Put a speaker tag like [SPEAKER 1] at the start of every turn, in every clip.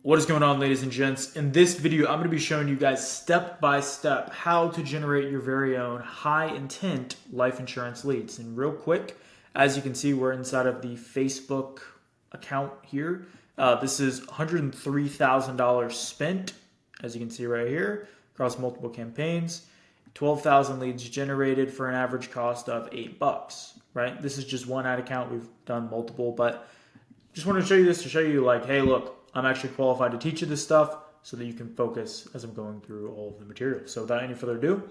[SPEAKER 1] What is going on, ladies and gents? In this video, I'm going to be showing you guys step by step how to generate your very own high intent life insurance leads. And real quick, as you can see, we're inside of the Facebook account here. This is $103,000 spent, as you can see right here, across multiple campaigns. 12,000 leads generated for an average cost of $8, right? This is just one ad account. We've done multiple, but just wanted to show you this to show you like, hey, look, I'm actually qualified to teach you this stuff so that you can focus as I'm going through all of the material. So without any further ado,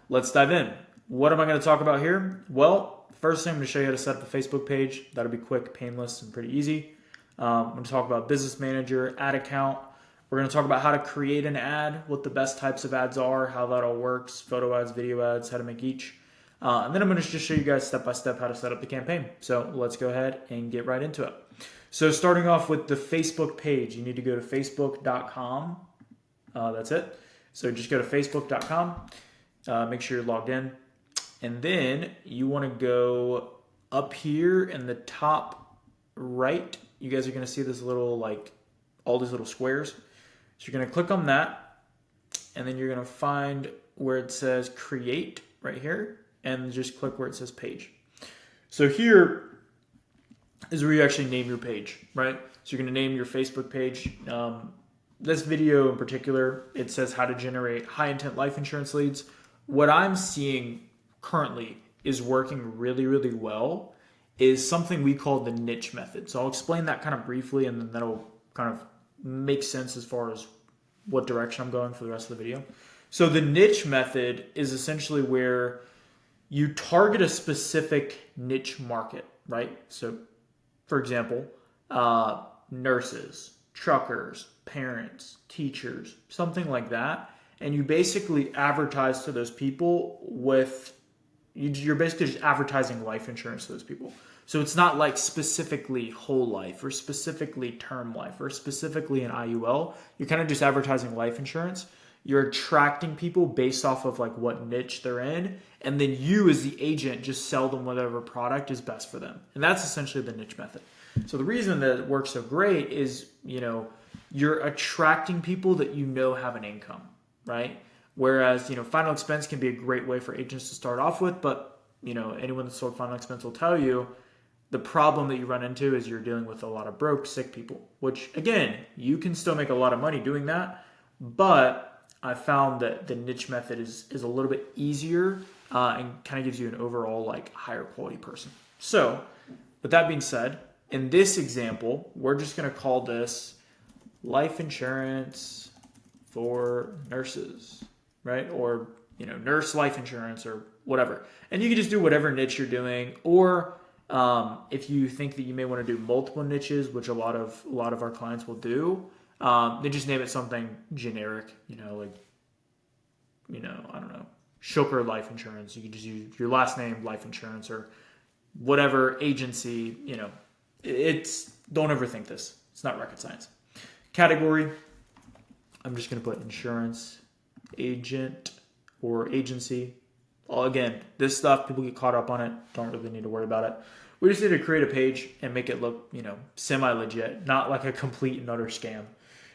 [SPEAKER 1] let's dive in. What am I going to talk about here? Well, first thing I'm going to show you how to set up a Facebook page. That'll be quick, painless, and pretty easy. I'm going to talk about business manager, ad account. We're going to talk about how to create an ad, what the best types of ads are, how that all works, photo ads, video ads, how to make each. And then I'm going to just show you guys step by step how to set up the campaign. So let's go ahead and get right into it. So starting off with the Facebook page, you need to go to facebook.com. That's it. So just go to facebook.com, make sure you're logged in. And then you want to go up here in the top right. You guys are going to see this little, like, all these little squares. So you're going to click on that. And then you're going to find where it says create right here. And just click where it says page. So here is where you actually name your page, right? So you're going to name your Facebook page. This video in particular, it says how to generate high intent life insurance leads. What I'm seeing currently is working really, really well is something we call the niche method. So I'll explain that kind of briefly, and then that'll kind of make sense as far as what direction I'm going for the rest of the video. So the niche method is essentially where you target a specific niche market, right? So for example, nurses, truckers, parents, teachers, something like that. And you basically advertise to those people you're basically just advertising life insurance to those people. So it's not like specifically whole life or specifically term life or specifically an IUL. You're kind of just advertising life insurance. You're attracting people based off of like what niche they're in. And then you as the agent just sell them whatever product is best for them. And that's essentially the niche method. So the reason that it works so great is, you're attracting people that have an income, right? Whereas, final expense can be a great way for agents to start off with. But, anyone that's sold final expense will tell you the problem that you run into is you're dealing with a lot of broke, sick people, which again, you can still make a lot of money doing that. But I found that the niche method is a little bit easier and kind of gives you an overall like higher quality person. So with that being said, in this example, we're just going to call this life insurance for nurses, right? Or, nurse life insurance or whatever. And you can just do whatever niche you're doing. Or if you think that you may want to do multiple niches, which a lot of our clients will do, they just name it something generic, I don't know, Shooker Life Insurance. You can just use your last name, life insurance, or whatever agency, don't overthink this. It's not rocket science. Category, I'm just going to put insurance, agent, or agency. Well, again, this stuff, people get caught up on it. Don't really need to worry about it. We just need to create a page and make it look, semi-legit, not like a complete and utter scam.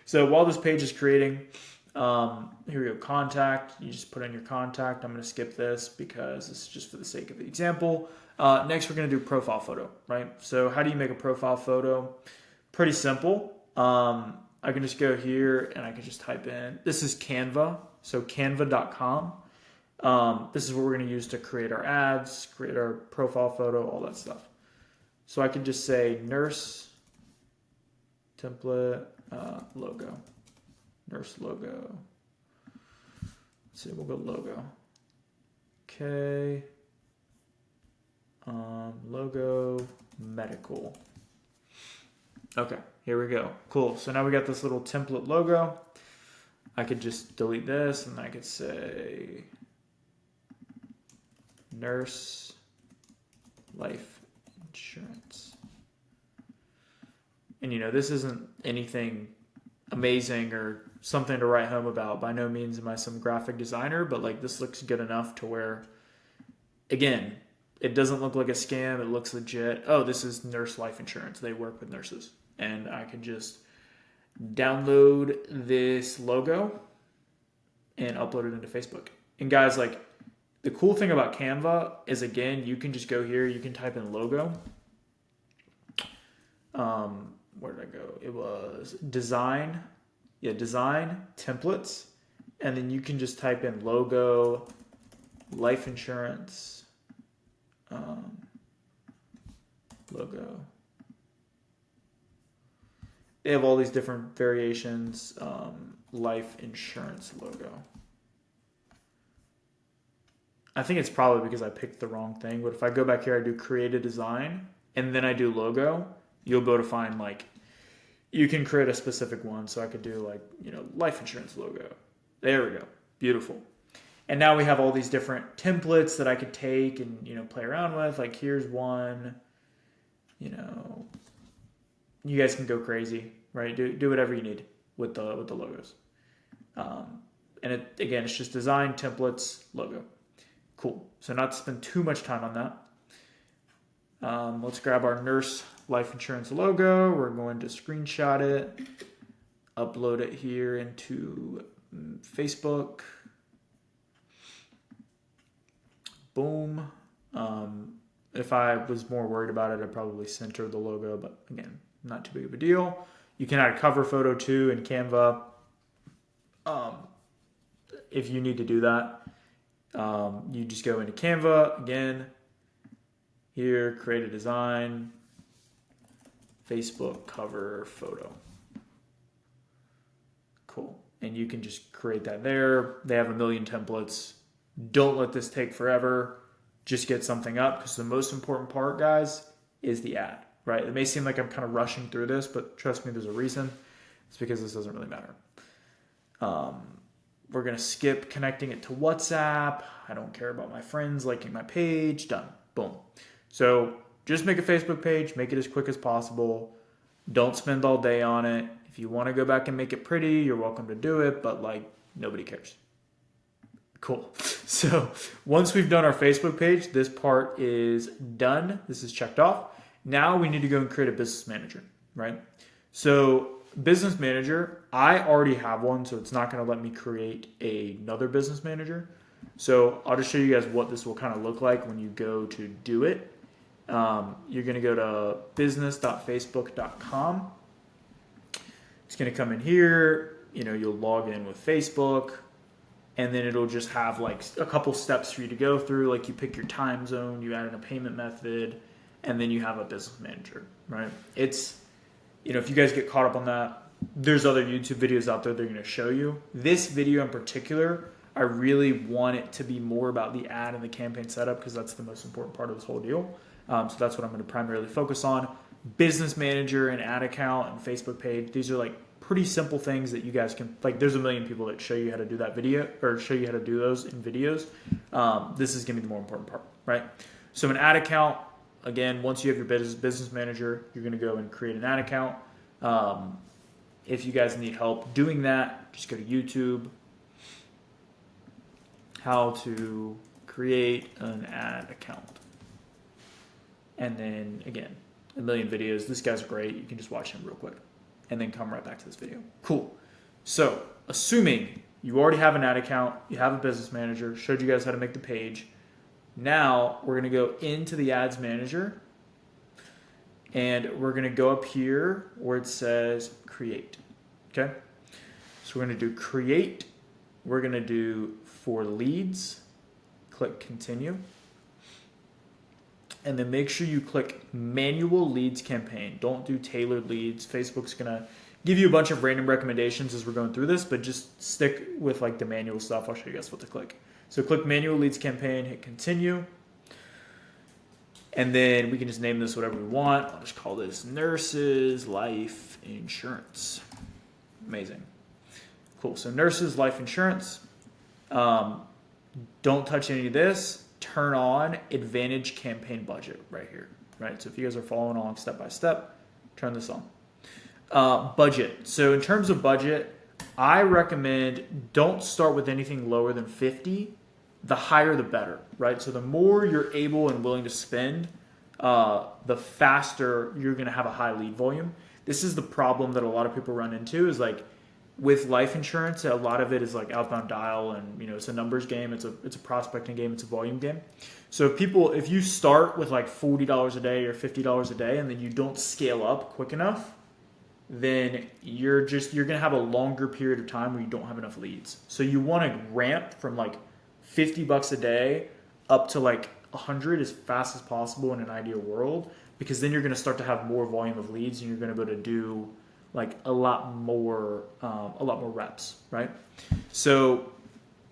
[SPEAKER 1] So while this page is creating, here we go, contact. You just put in your contact. I'm going to skip this because this is just for the sake of the example. Next, we're going to do profile photo, right? So how do you make a profile photo? Pretty simple. I can just go here and I can just type in, this is Canva. So canva.com. This is what we're going to use to create our ads, create our profile photo, all that stuff. So I can just say nurse template logo, nurse logo. Let's see, we'll go logo. Okay. Logo medical. Okay, here we go. Cool. So now we got this little template logo. I could just delete this and I could say nurse life insurance. And this isn't anything amazing or something to write home about. By no means am I some graphic designer, but like this looks good enough to where, again, it doesn't look like a scam. It looks legit. Oh, this is nurse life insurance. They work with nurses. And I can just download this logo and upload it into Facebook. And guys, like, the cool thing about Canva is, again, you can just go here, you can type in logo. Where did I go? It was design. Yeah, design templates. And then you can just type in logo, life insurance, logo. They have all these different variations. Life insurance logo. I think it's probably because I picked the wrong thing, but if I go back here, I do create a design, and then I do logo, you'll be able to find, like, you can create a specific one. So I could do, like, life insurance logo. There we go. Beautiful. And now we have all these different templates that I could take and, play around with. Like, here's one, you guys can go crazy, right? Do whatever you need with the logos. And again, it's just design, templates, logo. Cool. So not to spend too much time on that. Let's grab our nurse life insurance logo. We're going to screenshot it, upload it here into Facebook. Boom. If I was more worried about it, I'd probably center the logo, but again, not too big of a deal. You can add a cover photo too in Canva. If you need to do that, you just go into Canva again. Here, create a design, Facebook cover photo. Cool. And you can just create that there. They have a million templates. Don't let this take forever. Just get something up, because the most important part, guys, is the ad, right? It may seem like I'm kind of rushing through this, but trust me, there's a reason. It's because this doesn't really matter. We're going to skip connecting it to WhatsApp. I don't care about my friends liking my page. Done. Boom. So just make a Facebook page. Make it as quick as possible. Don't spend all day on it. If you want to go back and make it pretty, you're welcome to do it, but nobody cares. Cool. So once we've done our Facebook page, this part is done. This is checked off. Now we need to go and create a business manager, right? So business manager, I already have one, so it's not going to let me create another business manager. So I'll just show you guys what this will kind of look like when you go to do it. You're going to go to business.facebook.com. It's going to come in here. You'll log in with Facebook. And then it'll just have a couple steps for you to go through. Like, you pick your time zone, you add in a payment method, and then you have a business manager, right? It's, if you guys get caught up on that, there's other YouTube videos out there that are going to show you. This video in particular, I really want it to be more about the ad and the campaign setup, because that's the most important part of this whole deal. So that's what I'm going to primarily focus on. Business manager and ad account and Facebook page. These are pretty simple things that you guys can, there's a million people that show you how to do that video, or show you how to do those in videos. This is going to be the more important part, right? So an ad account, again, once you have your business manager, you're going to go and create an ad account. If you guys need help doing that, just go to YouTube. How to create an ad account. And then, again, a million videos. This guy's great. You can just watch him real quick. And then come right back to this video. Cool. So, assuming you already have an ad account, you have a business manager, showed you guys how to make the page. Now, we're going to go into the ads manager. And we're going to go up here where it says create. Okay? So, we're going to do create. We're going to do for leads. Click continue. And then make sure you click manual leads campaign. Don't do tailored leads. Facebook's going to give you a bunch of random recommendations as we're going through this, but just stick with the manual stuff. I'll show you guys what to click. So click manual leads campaign, hit continue. And then we can just name this whatever we want. I'll just call this Nurses Life Insurance. Amazing. Cool. So Nurses Life Insurance. Don't touch any of this. Turn on Advantage Campaign Budget right here, right? So if you guys are following along step by step, turn this on. Budget. So in terms of budget, I recommend don't start with anything lower than 50. The higher, the better, right? So the more you're able and willing to spend, the faster you're going to have a high lead volume. This is the problem that a lot of people run into is like with life insurance, a lot of it is like outbound dial, and it's a numbers game. It's a prospecting game. It's a volume game. So if you start with like $40 a day or $50 a day, and then you don't scale up quick enough, then you're gonna have a longer period of time where you don't have enough leads. So you want to ramp from like $50 a day up to like 100 as fast as possible in an ideal world, because then you're going to start to have more volume of leads, and you're going to be able to do like a lot more reps, right? So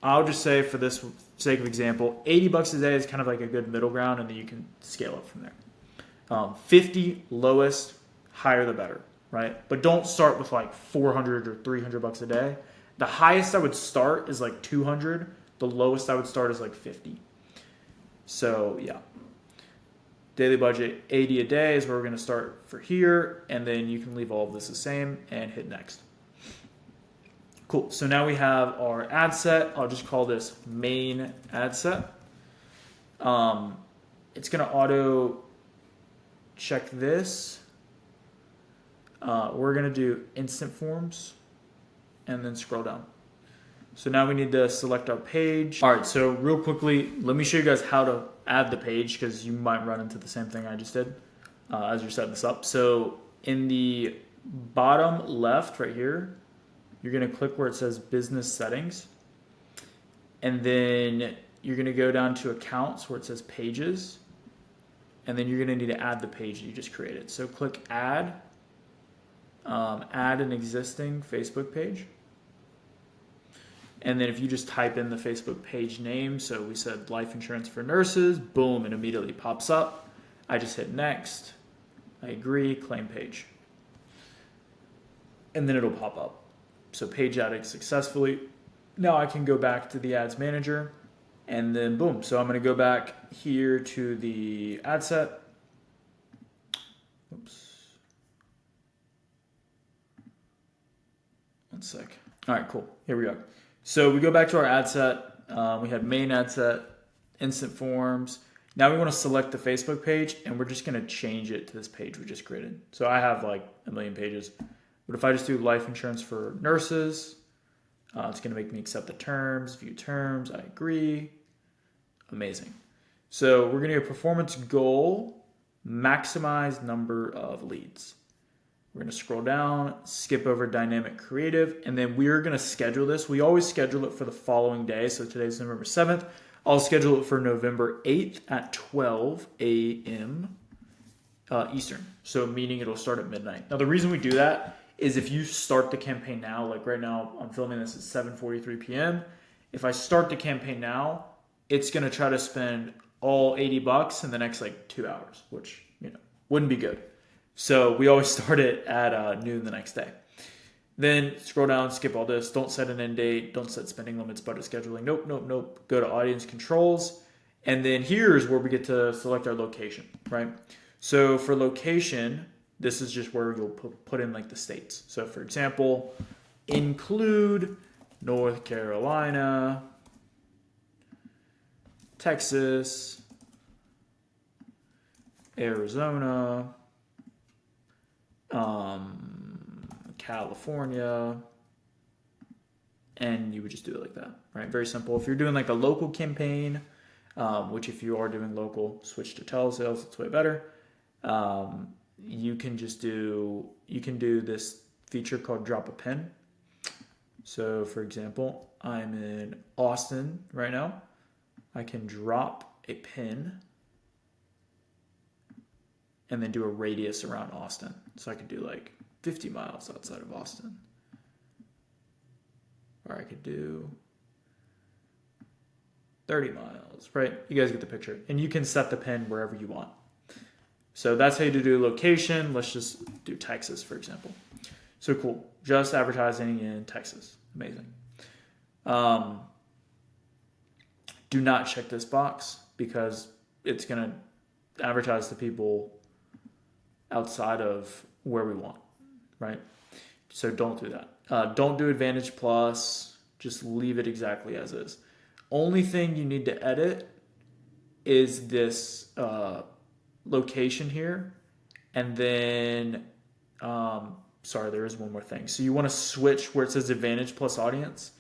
[SPEAKER 1] I'll just say, for this sake of example, $80 a day is kind of like a good middle ground, and then you can scale up from there. 50 lowest, higher the better, right? But don't start with like 400 or $300 a day. The highest I would start is like 200. The lowest I would start is like 50. So yeah, daily budget 80 a day is where we're going to start for here, and then you can leave all of this the same and hit next. Cool. So now we have our ad set. I'll just call this main ad set. It's going to auto check this. We're going to do instant forms and then scroll down. So now we need to select our page. All right, so real quickly, let me show you guys how to add the page, because you might run into the same thing I just did as you're setting this up. So in the bottom left right here, you're gonna click where it says business settings. And then you're gonna go down to accounts where it says pages. And then you're gonna need to add the page that you just created. So click add, add an existing Facebook page. And then if you just type in the Facebook page name, so we said life insurance for nurses, boom, it immediately pops up. I just hit next, I agree, claim page. And then it'll pop up. So page added successfully. Now I can go back to the ads manager, and then boom. So I'm gonna go back here to the ad set. Oops. One sec. All right, cool, here we go. So we go back to our ad set. We had main ad set, instant forms. Now we want to select the Facebook page, and we're just going to change it to this page we just created. So I have like a million pages. But if I just do life insurance for nurses, it's going to make me accept the terms, view terms, I agree. Amazing. So we're going to do a performance goal, maximize number of leads. We're going to scroll down, skip over dynamic creative, and then we're going to schedule this. We always schedule it for the following day. So today's November 7th. I'll schedule it for November 8th at 12 a.m. Eastern. So meaning it'll start at midnight. Now the reason we do that is if you start the campaign now, like right now I'm filming this at 7:43 p.m. If I start the campaign now, it's going to try to spend all $80 in the next like 2 hours, which wouldn't be good. So we always start it at noon the next day. Then scroll down, skip all this. Don't set an end date. Don't set spending limits, budget scheduling. Nope. Go to audience controls. And then here's where we get to select our location, right? So for location, this is just where you'll put in like the states. So for example, include North Carolina, Texas, Arizona, California, and you would just do it like that, right? Very simple. If you're doing like a local campaign, which if you are doing local, switch to telesales, it's way better. You can do this feature called drop a pin. So for example, I'm in Austin right now. I can drop a pin and then do a radius around Austin. So I could do like 50 miles outside of Austin. Or I could do 30 miles, right? You guys get the picture. And you can set the pin wherever you want. So that's how you do location. Let's just do Texas, for example. So cool. Just advertising in Texas. Amazing. Do not check this box because it's going to advertise to people outside of where we want, right? So don't do that. Don't do Advantage Plus. Just leave it exactly as is. Only thing you need to edit is this location here, and then sorry, there is one more thing. So you want to switch where it says advantage plus audience.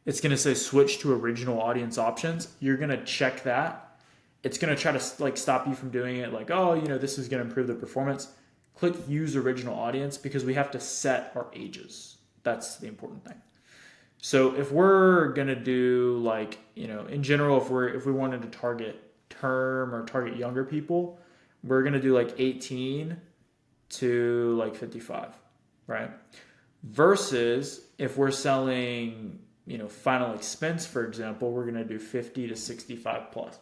[SPEAKER 1] It's going to say switch to original audience options. You're going to check that. It's going to try to like stop you from doing it like, oh, this is going to improve the performance. Click use original audience because we have to set our ages. That's the important thing. So if we're going to do like, in general, if we wanted to target term or target younger people, we're going to do like 18 to like 55, right? Versus if we're selling, final expense, for example, we're going to do 50 to 65 plus.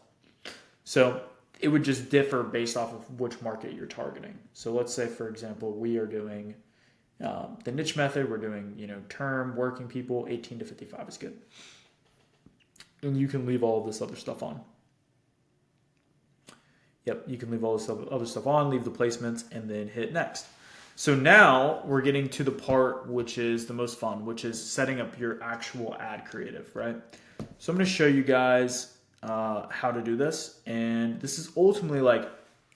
[SPEAKER 1] So it would just differ based off of which market you're targeting. So let's say, for example, we are doing the niche method. We're doing, term working people, 18 to 55 is good. And you can leave all of this other stuff on. Yep, you can leave all this other stuff on, leave the placements, and then hit next. So now we're getting to the part which is the most fun, which is setting up your actual ad creative, right? So I'm going to show you guys how to do this. And this is ultimately like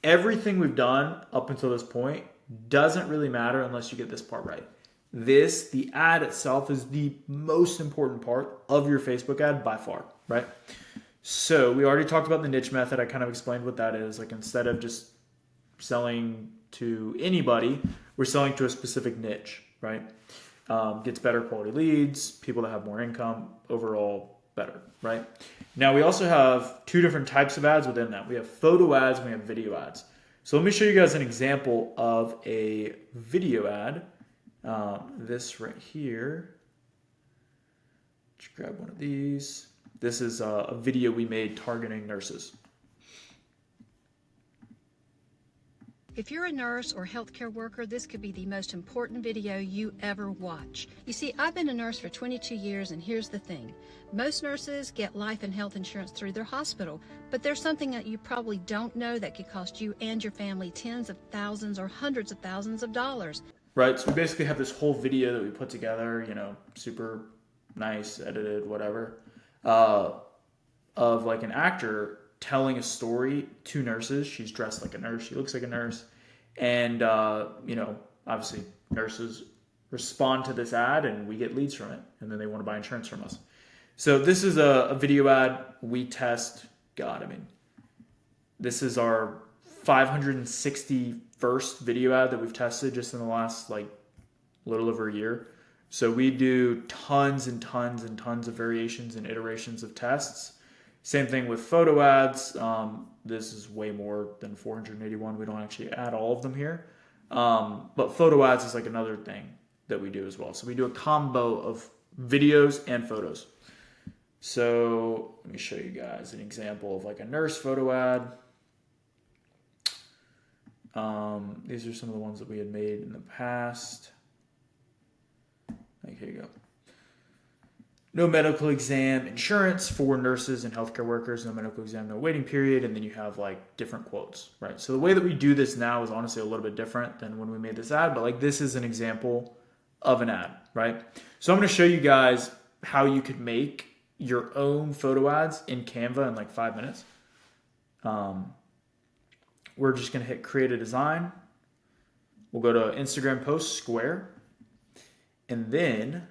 [SPEAKER 1] everything we've done up until this point doesn't really matter unless you get this part right. The ad itself is the most important part of your Facebook ad by far, right? So we already talked about the niche method. I kind of explained what that is. Like instead of just selling to anybody, we're selling to a specific niche, right? Gets better quality leads, people that have more income, overall better, right? Now we also have two different types of ads within that. We have photo ads and we have video ads. So let me show you guys an example of a video ad. This right here. Just grab one of these. This is a video we made targeting nurses.
[SPEAKER 2] If you're a nurse or healthcare worker, this could be the most important video you ever watch. You see, I've been a nurse for 22 years, and here's the thing. Most nurses get life and health insurance through their hospital, but there's something that you probably don't know that could cost you and your family tens of thousands or hundreds of thousands of dollars.
[SPEAKER 1] Right, so we basically have this whole video that we put together, super nice, edited, whatever, of like an actor telling a story to nurses. She's dressed like a nurse. She looks like a nurse. And, obviously nurses respond to this ad and we get leads from it. And then they want to buy insurance from us. So this is a video ad we test. This is our 561st video ad that we've tested just in the last little over a year. So we do tons and tons and tons of variations and iterations of tests. Same thing with photo ads. This is way more than 481. We don't actually add all of them here. But photo ads is like another thing that we do as well. So we do a combo of videos and photos. So let me show you guys an example of like a nurse photo ad. These are some of the ones that we had made in the past. Here you go. No medical exam insurance for nurses and healthcare workers. No medical exam, no waiting period. And then you have like different quotes, right? So the way that we do this now is honestly a little bit different than when we made this ad, but like this is an example of an ad, right? So I'm going to show you guys how you could make your own photo ads in Canva in like 5 minutes. We're just going to hit create a design. We'll go to Instagram post square. And then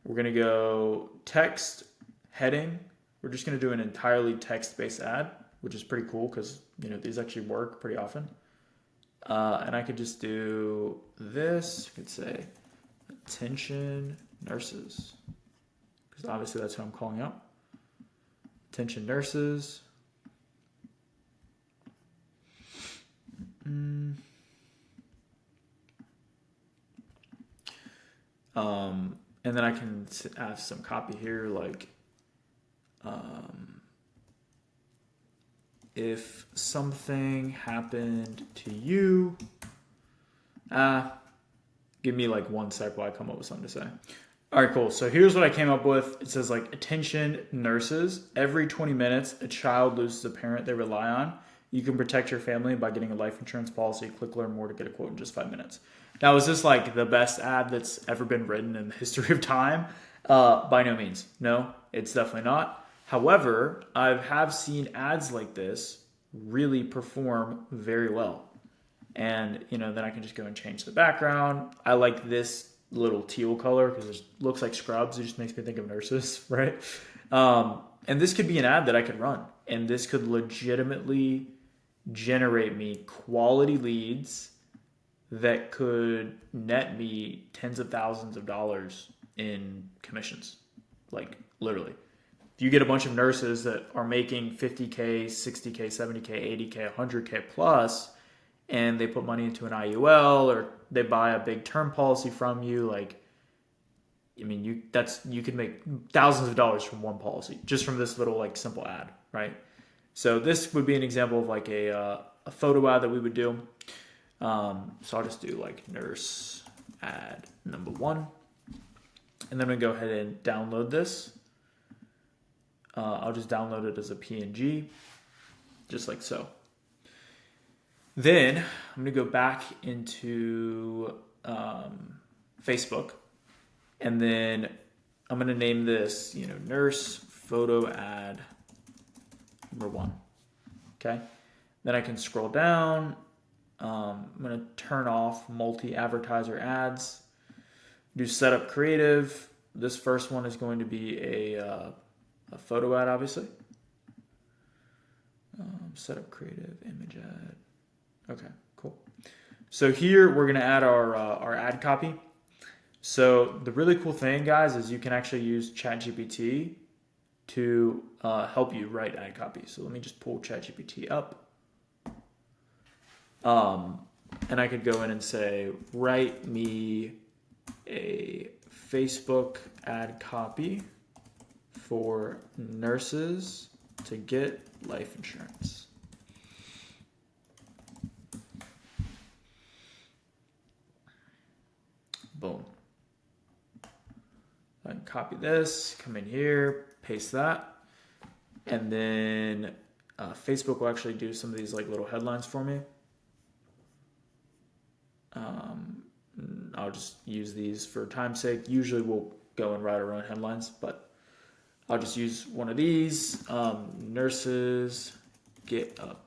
[SPEAKER 1] we're going to go text heading. We're just going to do an entirely text-based ad, which is pretty cool because, these actually work pretty often. And I could just do this. I could say attention nurses, because obviously that's who I'm calling out. Attention nurses. And then I can add some copy here, like, if something happened to you, give me like 1 sec while I come up with something to say. All right, cool. So here's what I came up with. It says like, attention nurses, every 20 minutes, a child loses a parent they rely on. You can protect your family by getting a life insurance policy. Click learn more to get a quote in just 5 minutes. Now, is this like the best ad that's ever been written in the history of time? By no means. No, it's definitely not. However, I have seen ads like this really perform very well. And, then I can just go and change the background. I like this little teal color because it looks like scrubs. It just makes me think of nurses, right? And this could be an ad that I could run. And this could legitimately generate me quality leads that could net me tens of thousands of dollars in commissions. Like literally. If you get a bunch of nurses that are making 50K, 60K, 70K, 80K, 100K plus, and they put money into an IUL or they buy a big term policy from you, you could make thousands of dollars from one policy just from this little simple ad, right? So this would be an example of a photo ad that we would do. So I'll just do nurse ad number 1, and then I'm gonna go ahead and download this. I'll just download it as a PNG, just like so. Then I'm going to go back into Facebook, and then I'm going to name this, nurse photo ad number 1. Okay. Then I can scroll down. I'm going to turn off multi-advertiser ads, do setup creative. This first one is going to be a photo ad, obviously. Setup creative, image ad. Okay, cool. So here we're going to add our ad copy. So the really cool thing, guys, is you can actually use ChatGPT to help you write ad copy. So let me just pull ChatGPT up. And I could go in and say, write me a Facebook ad copy for nurses to get life insurance. Boom. I can copy this, come in here, paste that, and then Facebook will actually do some of these little headlines for me. I'll just use these for time's sake. Usually we'll go and write our own headlines, but I'll just use one of these. Nurses get up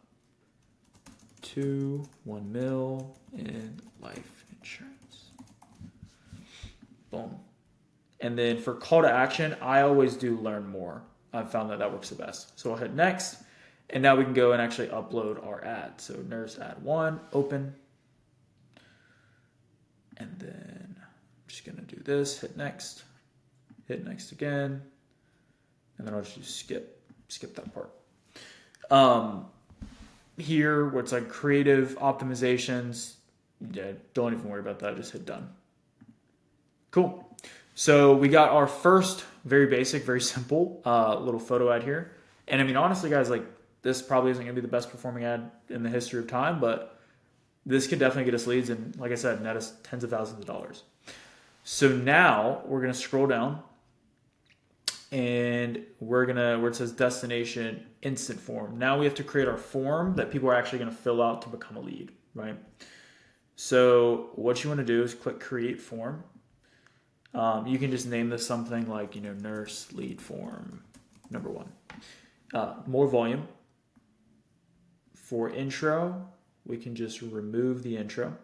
[SPEAKER 1] to 1 mil in life insurance. Boom. And then for call to action, I always do learn more. I've found that works the best. So I'll hit next, and now we can go and actually upload our ad. So nurse ad 1, open. And then I'm just gonna do this, hit next again. And then I'll just skip that part. Here, where it's creative optimizations, don't even worry about that. Just hit done. Cool. So we got our first very basic, very simple little photo ad here. And honestly, guys, this probably isn't gonna be the best performing ad in the history of time, but this could definitely get us leads and, like I said, net us tens of thousands of dollars. So now we're gonna scroll down, and we're gonna, where it says destination instant form. Now we have to create our form that people are actually gonna fill out to become a lead, right? So what you wanna do is click create form. You can just name this something like, nurse lead form number 1. More volume. For intro, we can just remove the intro.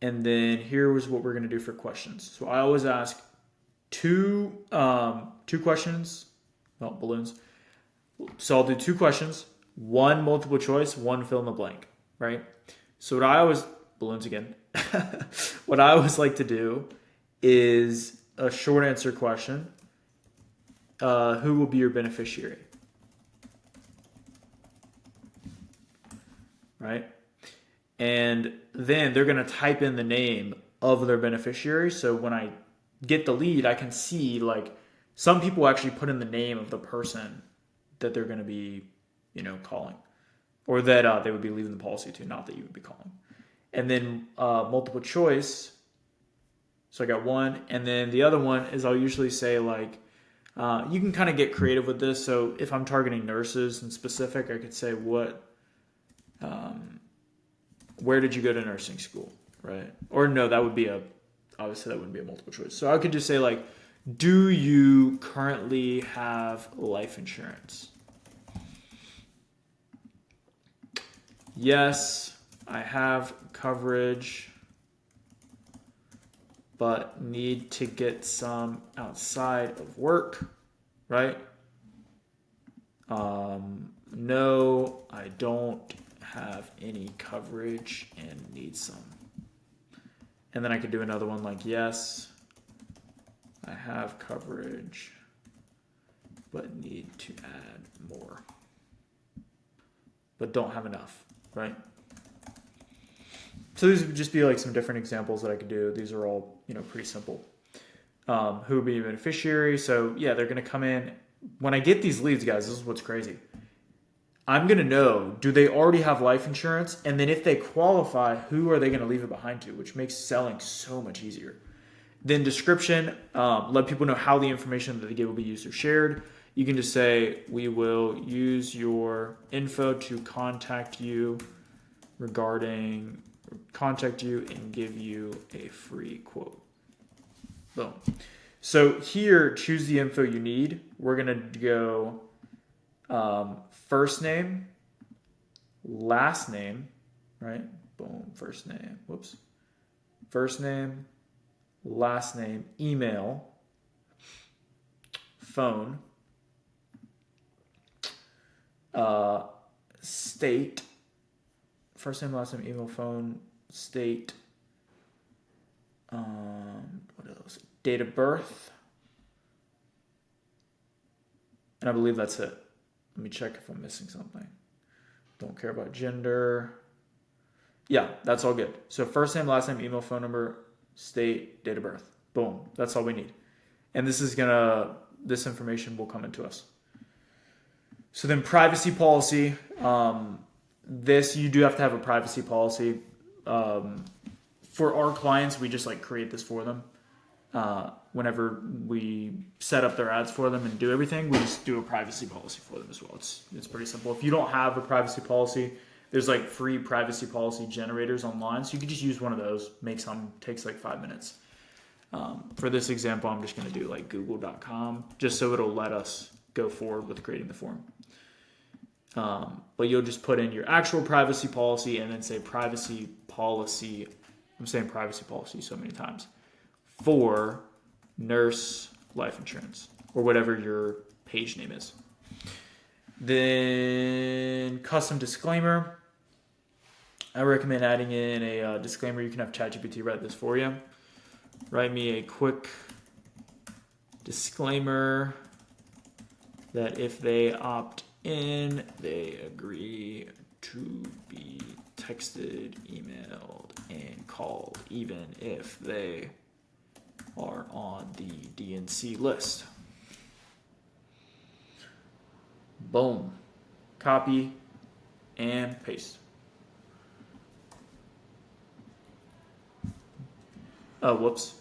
[SPEAKER 1] And then here was what we're gonna do for questions. So I always ask two questions, balloons. So I'll do 2 questions, 1 multiple choice, 1 fill in the blank, right? So balloons again. What I always like to do is a short answer question. Who will be your beneficiary? Right? And then they're going to type in the name of their beneficiary. So when I get the lead, I can see some people actually put in the name of the person that they're going to be, calling, or that they would be leaving the policy to, not that you would be calling. And then multiple choice. So I got 1, and then the other one is I'll usually say you can kind of get creative with this. So if I'm targeting nurses in specific, I could say where did you go to nursing school, right? Or no, that would be obviously that wouldn't be a multiple choice. So I could just say do you currently have life insurance? Yes, I have coverage, but need to get some outside of work, right? No, I don't have any coverage and need some. And then I could do another one like, yes, I have coverage, but need to add more, but don't have enough, right? So these would just be like some different examples that I could do. These are all, pretty simple. Who would be a beneficiary? So yeah, they're going to come in. When I get these leads, guys, this is what's crazy. I'm going to know, do they already have life insurance? And then if they qualify, who are they going to leave it behind to? Which makes selling so much easier. Then description, let people know how the information that they give will be used or shared. You can just say, we will use your info to contact you and give you a free quote. Boom. So here, choose the info you need. We're going to go first name, last name, right? Boom, first name, first name, last name, email, phone, state, first name, last name, email, phone, state, what else? Date of birth, and I believe that's it. Let me check if I'm missing something. Don't care about gender. Yeah, that's all good. So first name, last name, email, phone number, state, date of birth. Boom. That's all we need. And this information will come into us. So then privacy policy. You do have to have a privacy policy. For our clients, we just create this for them. Whenever we set up their ads for them and do everything, we just do a privacy policy for them as well. It's pretty simple. If you don't have a privacy policy, there's free privacy policy generators online. So you can just use one of those. Takes 5 minutes. For this example, I'm just going to do google.com just so it'll let us go forward with creating the form. But you'll just put in your actual privacy policy and then say privacy policy. I'm saying privacy policy so many times. For nurse life insurance or whatever your page name is. Then custom disclaimer. I recommend adding in a disclaimer. You can have ChatGPT write this for you. Write me a quick disclaimer that if they opt in, they agree to be texted, emailed, and called, even if they are on the DNC list. Boom. Copy and paste. Oh, whoops.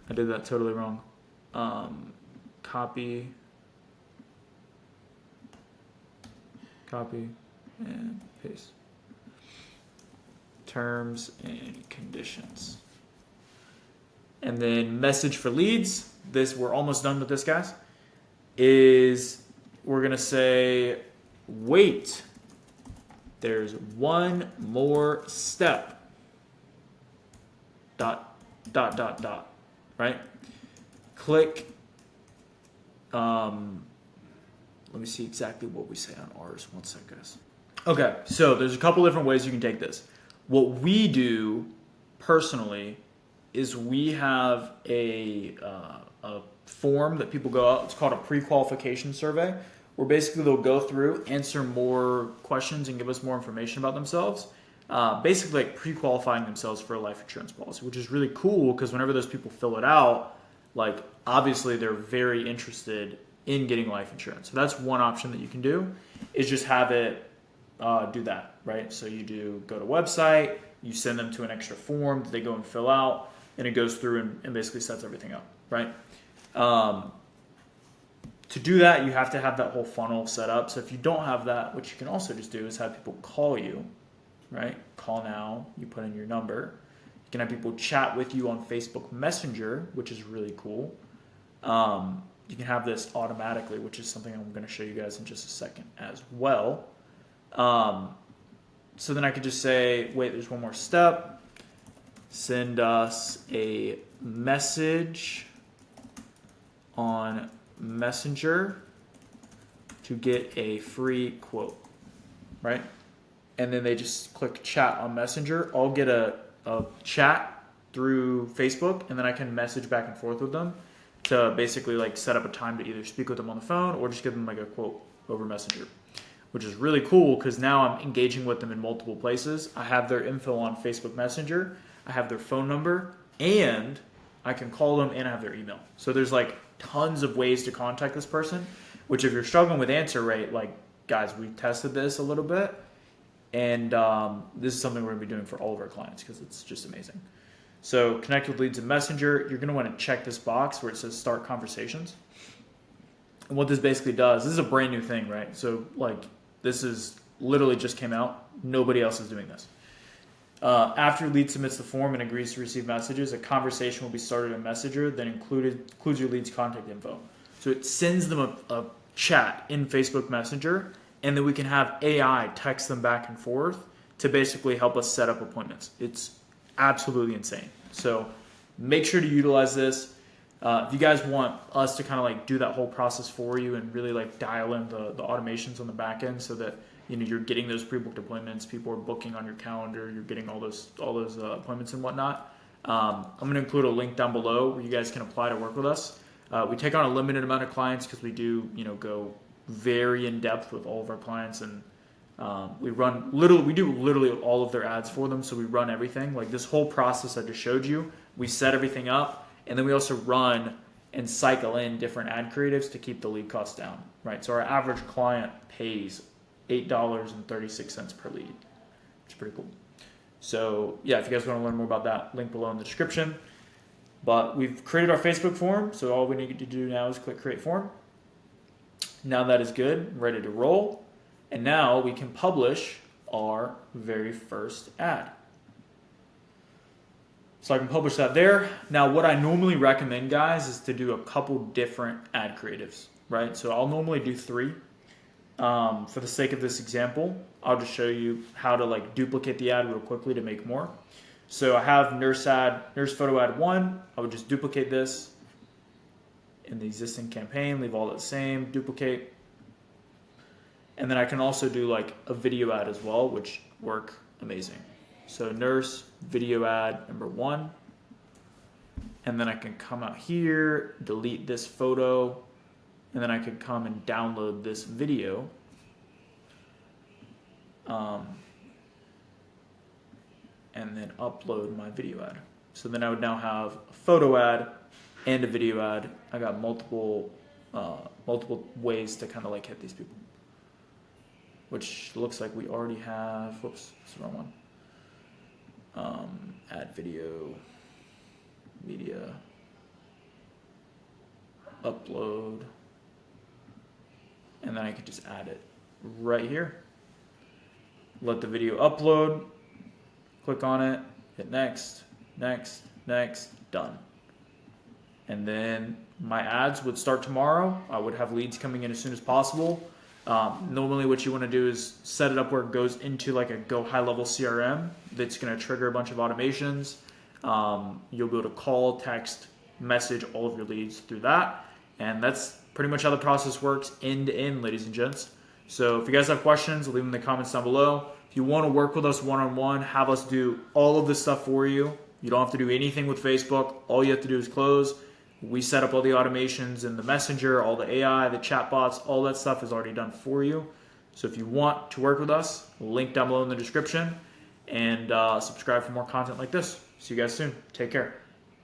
[SPEAKER 1] I did that totally wrong. Copy, and paste. Terms and conditions. And then message for leads. We're almost done with this, guys. We're going to say, wait, there's one more step. ... Right? Click. Let me see exactly what we say on ours. One sec, guys. Okay, so there's a couple different ways you can take this. What we do personally is we have a form that people go out. It's called a pre-qualification survey, where basically they'll go through, answer more questions, and give us more information about themselves. Basically pre-qualifying themselves for a life insurance policy, which is really cool because whenever those people fill it out, obviously they're very interested in getting life insurance. So that's one option that you can do, is just have it do that, right? So you go to website, you send them to an extra form that they go and fill out, and it goes through and basically sets everything up, right? To do that, you have to have that whole funnel set up. So if you don't have that, what you can also just do is have people call you, right? Call now, you put in your number. You can have people chat with you on Facebook Messenger, which is really cool. You can have this automatically, which is something I'm going to show you guys in just a second as well. So then I could just say, wait, there's one more step. Send us a message on Messenger to get a free quote, right? And then they just click chat on Messenger. I'll get a chat through Facebook, and then I can message back and forth with them to basically like set up a time to either speak with them on the phone or just give them like a quote over Messenger, which is really cool because now I'm engaging with them in multiple places. I have their info on Facebook Messenger, I have their phone number, and I can call them and I have their email. So there's like tons of ways to contact this person, which if you're struggling with answer rate, like guys, we tested this a little bit, and this is something we're gonna be doing for all of our clients because it's just amazing. So connect with leads in Messenger. You're gonna wanna check this box where it says start conversations. And what this basically does, this is a brand new thing, right? So like this is literally just came out. Nobody else is doing this. After your lead submits the form and agrees to receive messages, a conversation will be started in Messenger that includes your lead's contact info. So it sends them a chat in Facebook Messenger, and then we can have AI text them back and forth to basically help us set up appointments. It's absolutely insane. So make sure to utilize this. If you guys want us to kind of like do that whole process for you and really like dial in the automations on the back end so that you're getting those pre-booked appointments, people are booking on your calendar, you're getting all those appointments and whatnot. I'm going to include a link down below where you guys can apply to work with us. We take on a limited amount of clients because we do go very in depth with all of our clients, and we do literally all of their ads for them. So we run everything, like this whole process I just showed you. We set everything up, and then we also run and cycle in different ad creatives to keep the lead costs down, right? So our average client pays $8.36 per lead, which is pretty cool. So yeah, if you guys want to learn more about that, link below in the description. But we've created our Facebook form, so all we need to do now is click create form. Now that is good, ready to roll. And now we can publish our very first ad. So I can publish that there. Now what I normally recommend, guys, is to do a couple different ad creatives, right? So I'll normally do 3. For the sake of this example, I'll just show you how to like duplicate the ad real quickly to make more. So I have nurse photo ad 1. I would just duplicate this in the existing campaign, leave all the same, duplicate. And then I can also do like a video ad as well, which work amazing. So nurse video ad number 1. And then I can come out here, delete this photo, and then I could come and download this video. And then upload my video ad. So then I would now have a photo ad and a video ad. I got multiple ways to kind of like hit these people, which looks like we already have. Whoops, that's the wrong one. Add video, media, upload, and then I could just add it right here. Let the video upload, click on it, hit next, next, next, done. And then my ads would start tomorrow. I would have leads coming in as soon as possible. Normally what you want to do is set it up where it goes into like a go high level CRM that's going to trigger a bunch of automations. You'll be able to call, text, message all of your leads through that. And that's pretty much how the process works end to end, ladies and gents. So if you guys have questions, leave them in the comments down below. If you want to work with us one-on-one, have us do all of this stuff for you. You don't have to do anything with Facebook. All you have to do is close. We set up all the automations in the Messenger, all the AI, the chatbots, all that stuff is already done for you. So if you want to work with us, link down below in the description, and subscribe for more content like this. See you guys soon. Take care.